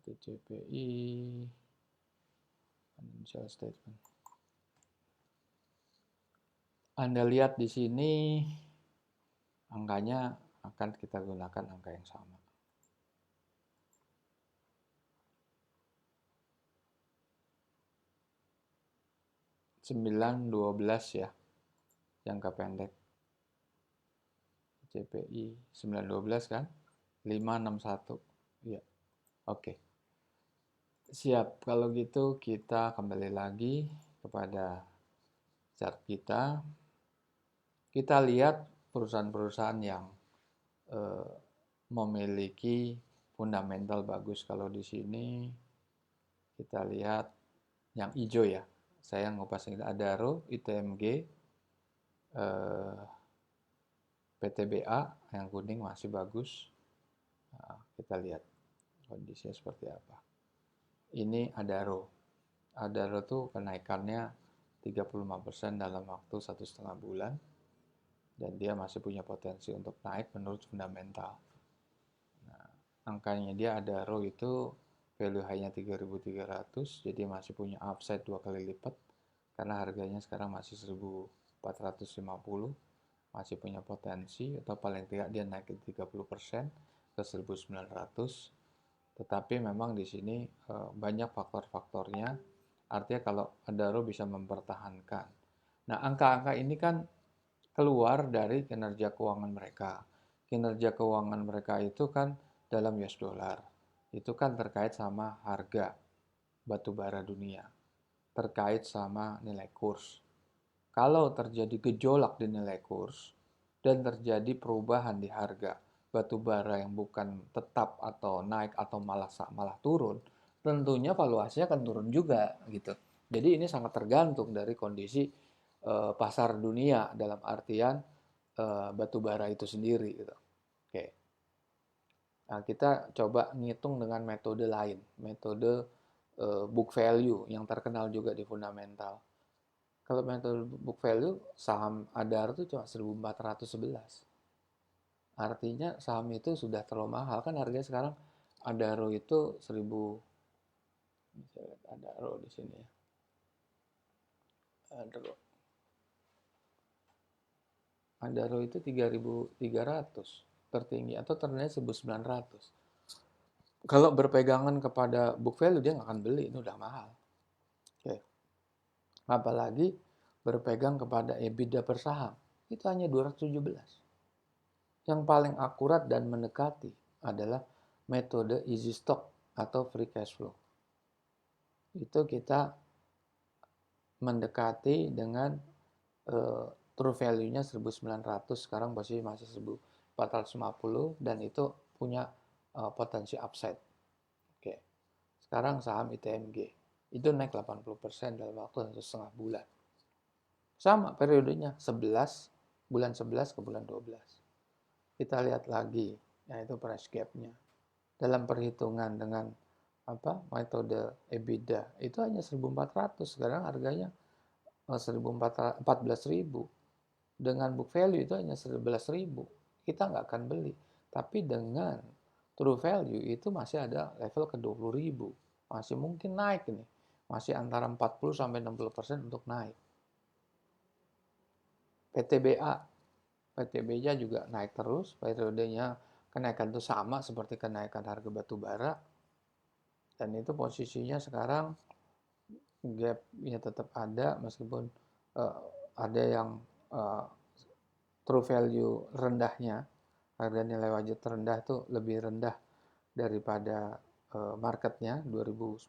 TCPI financial statement. Anda lihat di sini angkanya akan kita gunakan angka yang sama. Sembilan 12 ya, jangka pendek. CPI 912 kan? 561. Ya. Oke. Siap. Kalau gitu kita kembali lagi kepada chart kita. Kita lihat perusahaan-perusahaan yang memiliki fundamental bagus. Kalau di sini kita lihat yang hijau ya. Saya ngupas ini Adaro, ITMG, PTBA yang kuning masih bagus. Nah, kita lihat kondisinya seperti apa. Ini Adaro. Adaro tuh kenaikannya 35% dalam waktu 1,5 bulan. Dan dia masih punya potensi untuk naik menurut fundamental. Nah, angkanya dia Adaro itu value high-nya 3.300, jadi masih punya upside 2 kali lipat. Karena harganya sekarang masih 1.450, masih punya potensi, atau paling tidak dia naik 30% ke 1.900. Tetapi memang di sini banyak faktor-faktornya. Artinya kalau Adaro bisa mempertahankan. Nah, angka-angka ini kan keluar dari kinerja keuangan mereka. Kinerja keuangan mereka itu kan dalam US dollar. Itu kan terkait sama harga batu bara dunia. Terkait sama nilai kurs. Kalau terjadi gejolak di nilai kurs dan terjadi perubahan di harga batu bara yang bukan tetap atau naik atau malah turun, tentunya valuasinya akan turun juga gitu. Jadi ini sangat tergantung dari kondisi pasar dunia dalam artian batu bara itu sendiri gitu. Oke. Nah, kita coba ngitung dengan metode lain, metode book value yang terkenal juga di fundamental. Kalau metode book value, saham Adaro itu cuma 1.411. Artinya saham itu sudah terlalu mahal. Kan harganya sekarang Adaro itu 1.000. Saya lihat Adaro di sini ya. Adaro itu 3.300 tertinggi atau terendah 1.900. Kalau berpegangan kepada book value dia nggak akan beli, ini udah mahal. Oke. Apalagi berpegang kepada EBITDA per saham, itu hanya 217. Yang paling akurat dan mendekati adalah metode easy stock atau free cash flow. Itu kita mendekati dengan true value-nya 1.900, sekarang posisi masih 1.450 dan itu punya potensi upside. Oke. Sekarang saham ITMG itu naik 80% dalam waktu 1,5 bulan. Sama periodenya 11 bulan 11 ke bulan 12. Kita lihat lagi, yaitu price gap-nya. Dalam perhitungan dengan metode EBITDA itu hanya 1.400, sekarang harganya 14.000. Dengan book value itu hanya 11.000. Kita nggak akan beli. Tapi dengan true value itu masih ada level ke 20.000. Masih mungkin naik nih. Masih antara 40-60% untuk naik. PTBA juga naik terus. Periodenya kenaikan itu sama seperti kenaikan harga batu bara. Dan itu posisinya sekarang gap-nya tetap ada meskipun ada yang true value rendahnya, harga nilai wajar terendah itu lebih rendah daripada marketnya 2.940,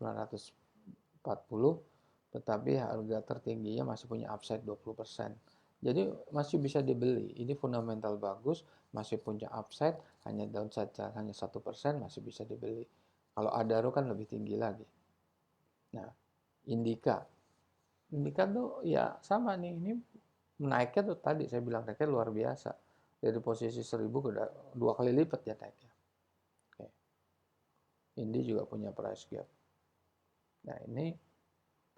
tetapi harga tertingginya masih punya upside 20%. Jadi masih bisa dibeli. Ini fundamental bagus, masih punya upside, hanya downside hanya 1%, masih bisa dibeli. Kalau Adaro kan lebih tinggi lagi. Nah, Indika Indika tuh ya sama nih, ini naiknya tuh tadi saya bilang naiknya luar biasa. Dari posisi 1000 ke 2 kali lipat ya naiknya. Oke. Indi juga punya price gap. Nah ini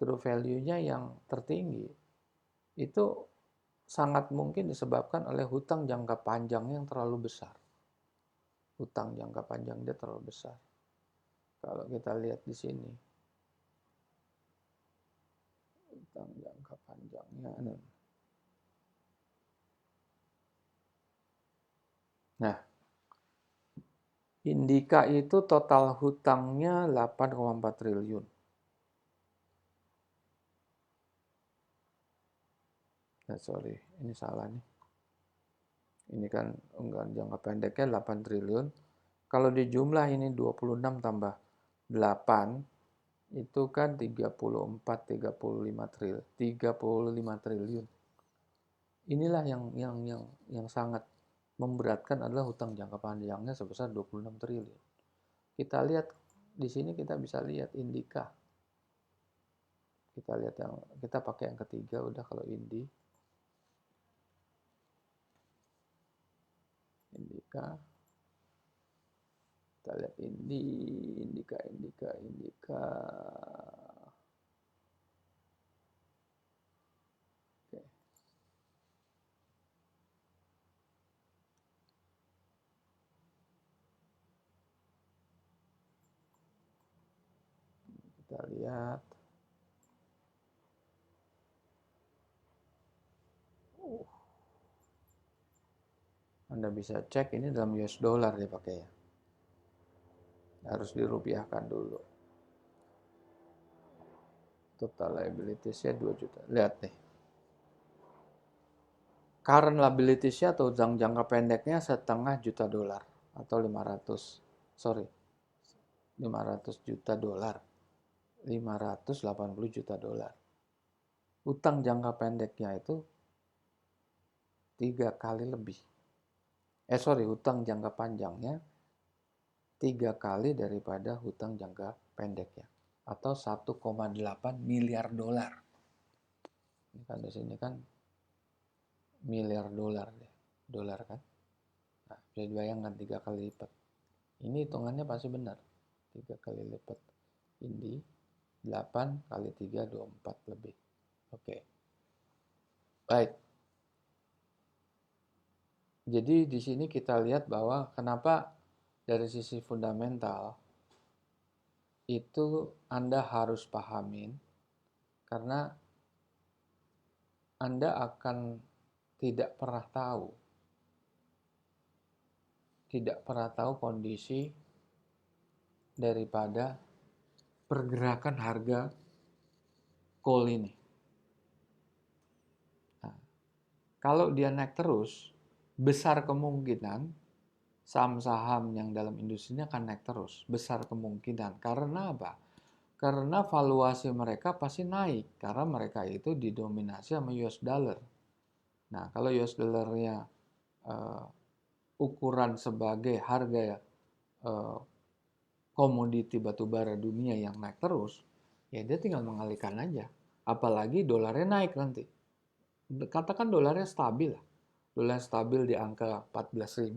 true value-nya yang tertinggi itu sangat mungkin disebabkan oleh hutang jangka panjangnya yang terlalu besar. Hutang jangka panjang dia terlalu besar. Kalau kita lihat di sini, hutang jangka panjangnya. Nah, Indika itu total hutangnya 8,4 triliun. Sorry, ini salah nih. Ini kan enggak jangka pendeknya 8 triliun. Kalau di jumlah ini 26 tambah 8 itu kan 35 triliun. Inilah yang sangat memberatkan adalah hutang jangka panjangnya sebesar 26 triliun. Kita lihat di sini, kita bisa lihat Indika. Kita lihat yang kita pakai yang ketiga udah kalau Indika. Kita lihat Indika. Oke. Kita lihat. Anda bisa cek ini dalam US dollar dia pakai ya. Harus dirupiahkan dulu. Total liabilities-nya 2 juta. Lihat nih. Current liabilities-nya atau jangka pendeknya $1,5 juta atau 500 juta dolar. 580 juta dolar. Utang jangka pendeknya itu 3 kali lebih. Hutang jangka panjangnya 3 kali daripada hutang jangka pendeknya. Atau 1,8 miliar dolar. Ini kan di sini kan miliar dolar deh. Dolar kan. Nah, bisa dibayangkan 3 kali lipat. Ini hitungannya pasti benar. 3 kali lipat. Indi 8 kali 3, 24 lebih. Oke. Baik. Jadi di sini kita lihat bahwa kenapa dari sisi fundamental itu Anda harus pahamin karena Anda akan tidak pernah tahu kondisi daripada pergerakan harga coal ini. Nah, kalau dia naik terus, besar kemungkinan saham-saham yang dalam industri ini akan naik terus. Besar kemungkinan. Karena apa? Karena valuasi mereka pasti naik. Karena mereka itu didominasi sama US dollar. Nah, kalau US dollarnya ukuran sebagai harga komoditi batubara dunia yang naik terus, ya dia tinggal mengalihkan aja. Apalagi dolarnya naik nanti. Katakan dolarnya stabil lah. Dolar stabil di angka 14.000.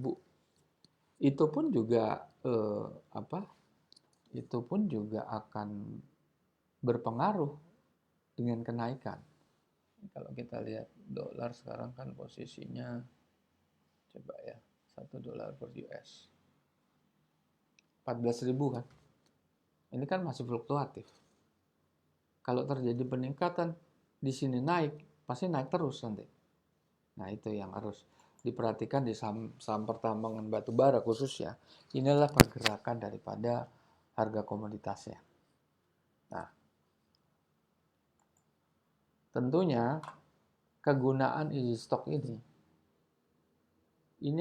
Itu pun juga itu pun juga akan berpengaruh dengan kenaikan. Kalau kita lihat dolar sekarang kan posisinya coba ya, $1 per US 14.000 kan. Ini kan masih fluktuatif. Kalau terjadi peningkatan di sini naik, pasti naik terus nanti. Nah, itu yang harus diperhatikan di saham pertambangan batubara khususnya. Inilah pergerakan daripada harga komoditasnya. Nah, tentunya kegunaan easy stock ini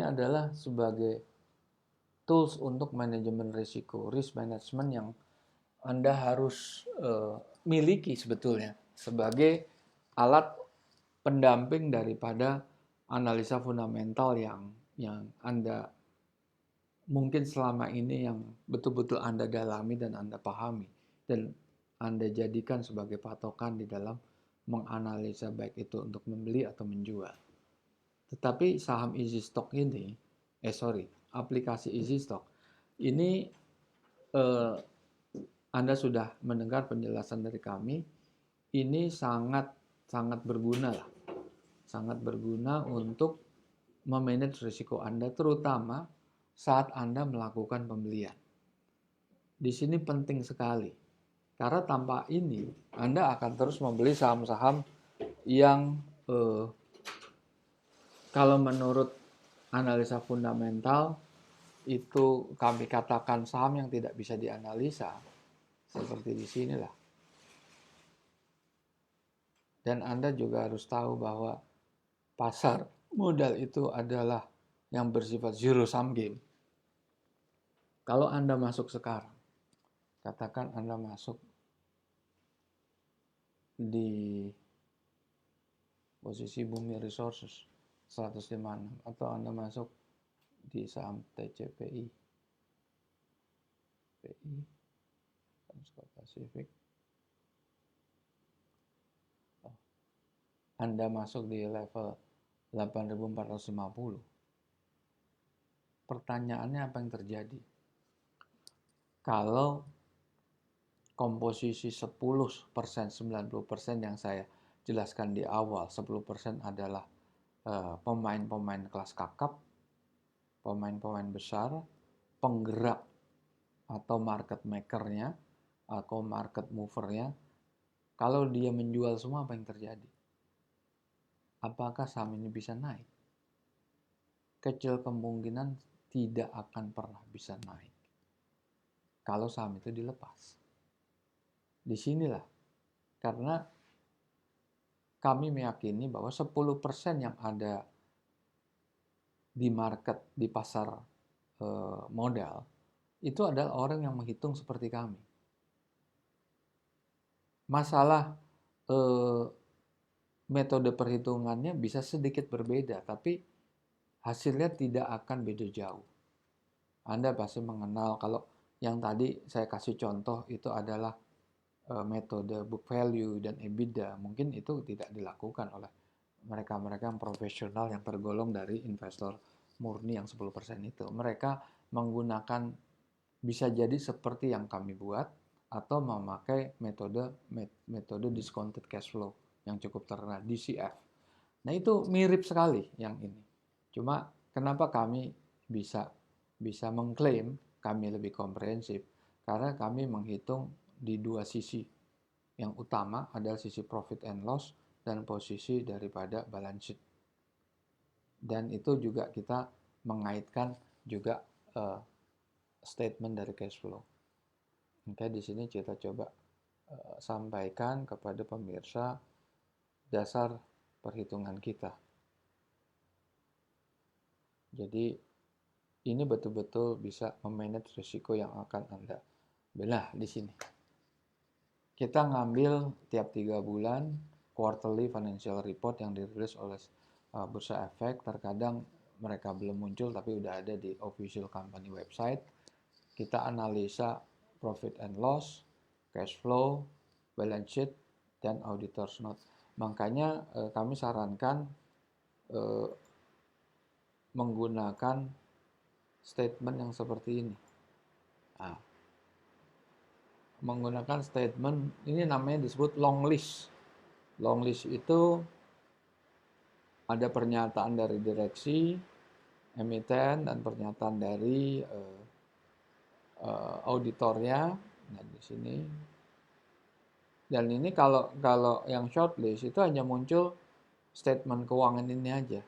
adalah sebagai tools untuk manajemen risiko, risk management yang Anda harus miliki sebetulnya sebagai alat pendamping daripada analisa fundamental yang Anda mungkin selama ini yang betul-betul Anda dalami dan Anda pahami dan Anda jadikan sebagai patokan di dalam menganalisa baik itu untuk membeli atau menjual. Tetapi saham easy stock ini, aplikasi easy stock ini, Anda sudah mendengar penjelasan dari kami, ini sangat sangat berguna lah, sangat berguna untuk memanage risiko Anda, terutama saat Anda melakukan pembelian. Di sini penting sekali, karena tanpa ini Anda akan terus membeli saham-saham yang kalau menurut analisa fundamental itu kami katakan saham yang tidak bisa dianalisa, seperti di sinilah. Dan Anda juga harus tahu bahwa pasar modal itu adalah yang bersifat zero sum game. Kalau Anda masuk sekarang, katakan Anda masuk di posisi Bumi Resources 156 atau Anda masuk di saham TCPI, Pacific, Anda masuk di level 8.450. Pertanyaannya apa yang terjadi? Kalau komposisi 10%, 90% yang saya jelaskan di awal, 10% adalah pemain-pemain kelas kakap, pemain-pemain besar, penggerak atau market makernya, atau market movernya. Kalau dia menjual semua, apa yang terjadi? Apakah saham ini bisa naik? Kecil kemungkinan tidak akan pernah bisa naik kalau saham itu dilepas. Disinilah, karena kami meyakini bahwa 10% yang ada di market, di pasar modal, itu adalah orang yang menghitung seperti kami. Masalah metode perhitungannya bisa sedikit berbeda, tapi hasilnya tidak akan beda jauh. Anda pasti mengenal, kalau yang tadi saya kasih contoh itu adalah metode book value dan EBITDA. Mungkin itu tidak dilakukan oleh mereka-mereka yang profesional yang tergolong dari investor murni yang 10% itu. Mereka menggunakan, bisa jadi seperti yang kami buat, atau memakai metode discounted cash flow yang cukup terkenal, DCF. Nah, itu mirip sekali yang ini. Cuma kenapa kami bisa mengklaim kami lebih komprehensif? Karena kami menghitung di dua sisi. Yang utama adalah sisi profit and loss dan posisi daripada balance sheet. Dan itu juga kita mengaitkan juga statement dari cash flow. Oke, di sini kita coba sampaikan kepada pemirsa dasar perhitungan kita. Jadi ini betul-betul bisa memanage risiko yang akan Anda belah di sini. Kita ngambil tiap 3 bulan quarterly financial report yang dirilis oleh Bursa Efek. Terkadang mereka belum muncul tapi udah ada di official company website. Kita analisa profit and loss, cash flow, balance sheet, dan auditor's note. Makanya kami sarankan menggunakan statement yang seperti ini. Nah, menggunakan statement ini namanya disebut long list. Long list itu ada pernyataan dari direksi, emiten, dan pernyataan dari auditornya. Nah, di sini. Dan ini kalau yang short list itu hanya muncul statement keuangan ini aja.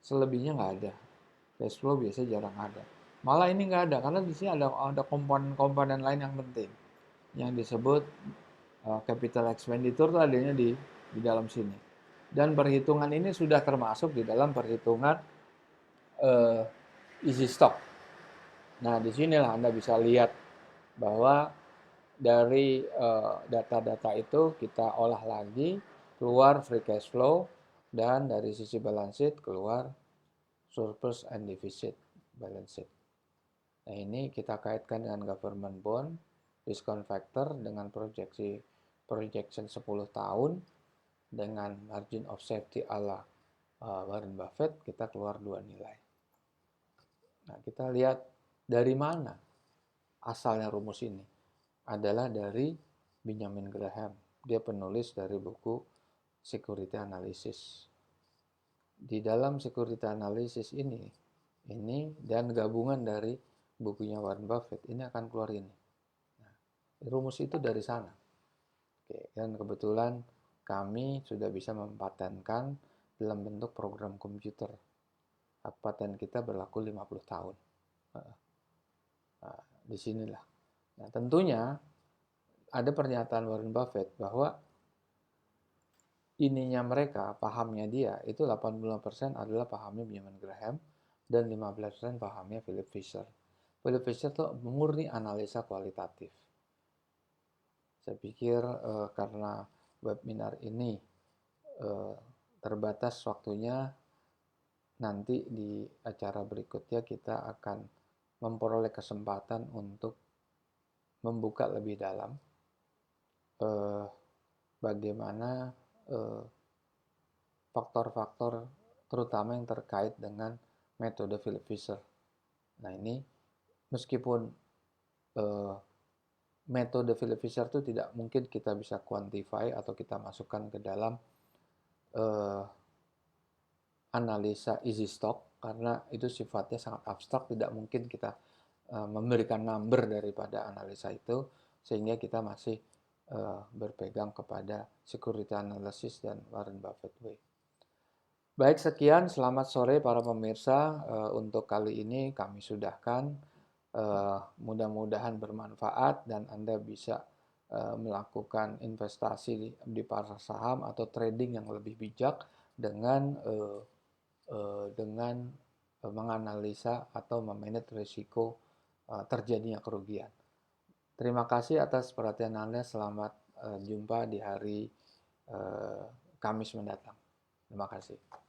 Selebihnya nggak ada. Cash flow biasanya jarang ada. Malah ini nggak ada, karena di sini ada komponen-komponen lain yang penting. Yang disebut capital expenditure itu adanya di dalam sini. Dan perhitungan ini sudah termasuk di dalam perhitungan easy stock. Nah, di sinilah Anda bisa lihat bahwa dari data-data itu kita olah lagi, keluar free cash flow, dan dari sisi balance sheet keluar surplus and deficit balance sheet. Nah, ini kita kaitkan dengan government bond, discount factor dengan proyeksi projection 10 tahun dengan margin of safety ala Warren Buffett, kita keluar 2 nilai. Nah, kita lihat dari mana asalnya rumus ini. Adalah dari Benjamin Graham. Dia penulis dari buku Security Analysis. Di dalam Security Analysis ini dan gabungan dari bukunya Warren Buffett, ini akan keluar ini. Nah, rumus itu dari sana. Oke, dan kebetulan kami sudah bisa mempatenkan dalam bentuk program komputer. Hak paten kita berlaku 50 tahun. Nah, disinilah. Nah, tentunya ada pernyataan Warren Buffett bahwa ininya mereka, pahamnya dia, itu 85% adalah pahamnya Benjamin Graham dan 15% pahamnya Philip Fisher. Philip Fisher itu murni analisa kualitatif. Saya pikir karena webinar ini terbatas waktunya, nanti di acara berikutnya kita akan memperoleh kesempatan untuk membuka lebih dalam bagaimana faktor-faktor terutama yang terkait dengan metode Philip Fisher. Nah, ini meskipun metode Philip Fisher itu tidak mungkin kita bisa quantify atau kita masukkan ke dalam analisa easy stock, karena itu sifatnya sangat abstrak, tidak mungkin kita memberikan number daripada analisa itu, sehingga kita masih berpegang kepada security analysis dan Warren Buffett way. Baik, sekian, selamat sore para pemirsa. Untuk kali ini kami sudahkan. Mudah-mudahan bermanfaat dan Anda bisa melakukan investasi di pasar saham atau trading yang lebih bijak dengan menganalisa atau memanage risiko terjadinya kerugian. Terima kasih atas perhatian Anda. Selamat jumpa di hari Kamis mendatang. Terima kasih.